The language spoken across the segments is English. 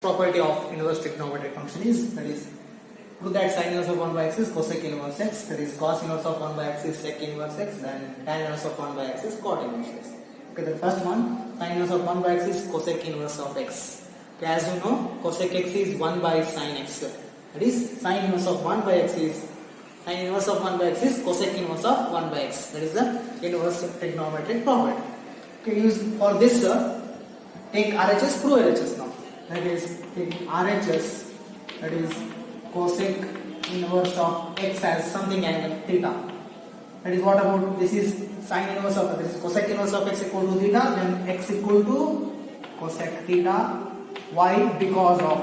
property of inverse trigonometric function is, that is, prove that sin inverse of 1 by x is cosec inverse x, that is cos inverse of 1 by x is sec inverse x, then tan inverse of 1 by x is cot inverse x. Okay, the first one, sin inverse of 1 by x is cosec inverse of x. Okay, as you know, cosec x is 1 by sin x. That is, sin inverse of 1 by x is cosec inverse of 1 by x. That is the inverse trigonometric property. Okay, use for this, take RHS, prove RHS now. That is, take RHS, that is cosec inverse of x as something angle theta. That is, what about this is sin inverse of, this is cosec inverse of x equal to theta, then x equal to cosec theta. Why? Because of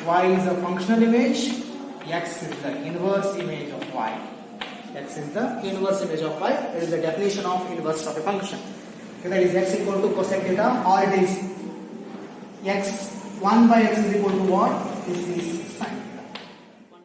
y is a functional image, x is the inverse image of y. X is the inverse image of y. That is the definition of inverse of a function. Okay, that is x equal to cosec theta, or it is x 1 by x is equal to what? This is sin.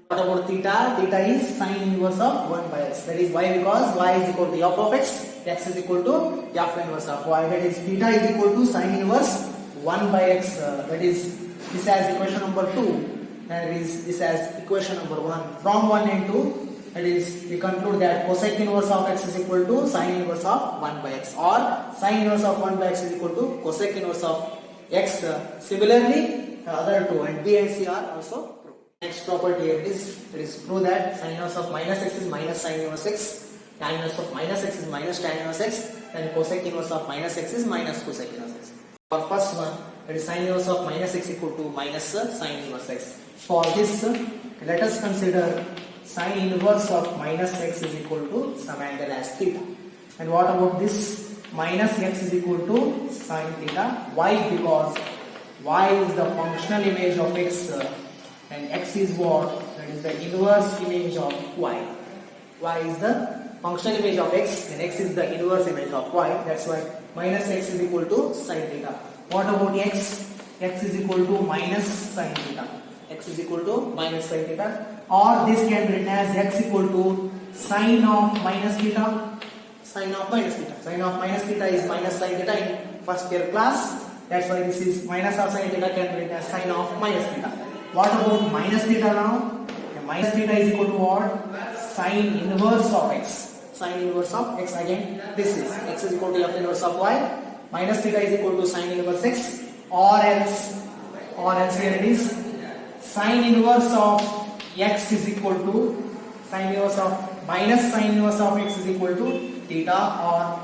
What about theta? Theta is sin inverse of 1 by x. That is why? Because y is equal to f of x is equal to f inverse of y. That is theta is equal to sin inverse 1 by x. That is, this as equation number 2. That is, this as equation number 1. From 1 and 2, that is, we conclude that cosec inverse of x is equal to sin inverse of 1 by x, or sin inverse of 1 by x is equal to cosec inverse of x. Similarly, the other two, and b and c are also proved. Next property here is, that is, prove that sin inverse of minus x is minus sin inverse x, tan inverse of minus x is minus tan inverse x, and cosec inverse of minus x is minus cosec inverse x. For first one, that is sin inverse of minus x equal to minus sin inverse x. For this, let us consider sin inverse of minus x is equal to some angle as theta. And what about this? Minus x is equal to sin theta. Why? Because y is the functional image of x, and x is what? That is the inverse image of y. Y is the functional image of x, and x is the inverse image of y. That's why minus x is equal to sin theta. What about x? X is equal to minus sin theta. X is equal to minus sin theta, or this can be written as x equal to sine of minus theta. Sine of minus theta. Sine of minus theta is minus sin theta in first year class. That's why this is minus of sin theta can be written as sine of minus theta. What about minus theta now? Minus theta is equal to what? Sine inverse of x. Sine inverse of x, again this is x is equal to f inverse of y. Minus theta is equal to sine inverse x, or else here it is sine inverse of x is equal to sine inverse of minus sine inverse of x is equal to theta, or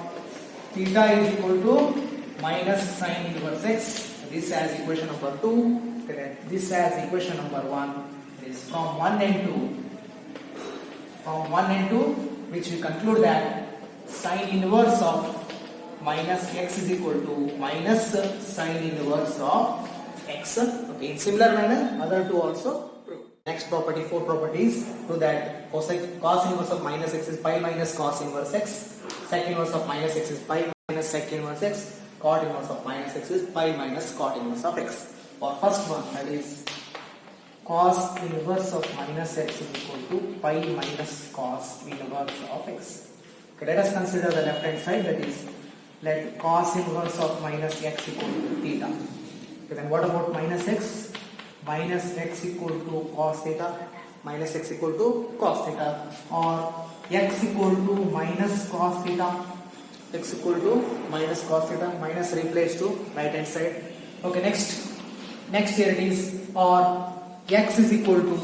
theta is equal to minus sine inverse x. This as equation number 2. This as equation number 1 is from 1 and 2. From 1 and 2, which we conclude that sine inverse of minus x is equal to minus sine inverse of x. Okay, in similar manner, other two also prove. Next property, 4 properties, prove that cos inverse of minus x is pi minus cos inverse x, sec inverse of minus x is pi minus sec inverse x, cot inverse of minus x is pi minus cot inverse of x. For first one, that is cos inverse of minus x is equal to pi minus cos inverse of x. Okay, let us consider the left hand side, that is, let cos inverse of minus x equal to theta. Okay, then what about minus x? Minus x equal to cos theta, minus x equal to cos theta, or x equal to minus cos theta, x equal to minus cos theta, minus replace to right hand side. Okay, next here it is, or x is equal to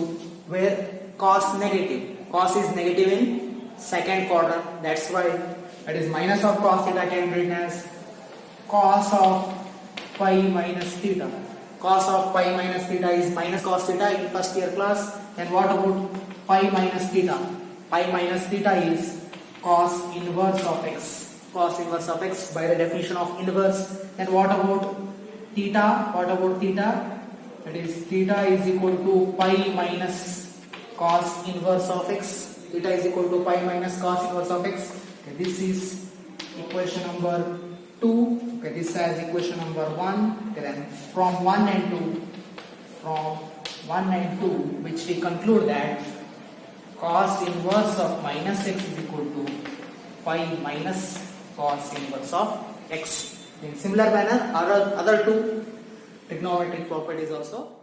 where cos negative, cos is negative in second quadrant, that's why that is minus of cos theta can be written as cos of pi minus theta. Cos of pi minus theta is minus cos theta in first year class. And what about pi minus theta? Pi minus theta is cos inverse of x. Cos inverse of x by the definition of inverse. And what about theta? What about theta? That is theta is equal to pi minus cos inverse of x. Theta is equal to pi minus cos inverse of x. Okay, this is equation number 2. Okay, this has equation number 1. Okay, then from 1 and 2, which we conclude that cos inverse of minus x is equal to pi minus cos inverse of x. In similar manner, other two, trigonometric properties also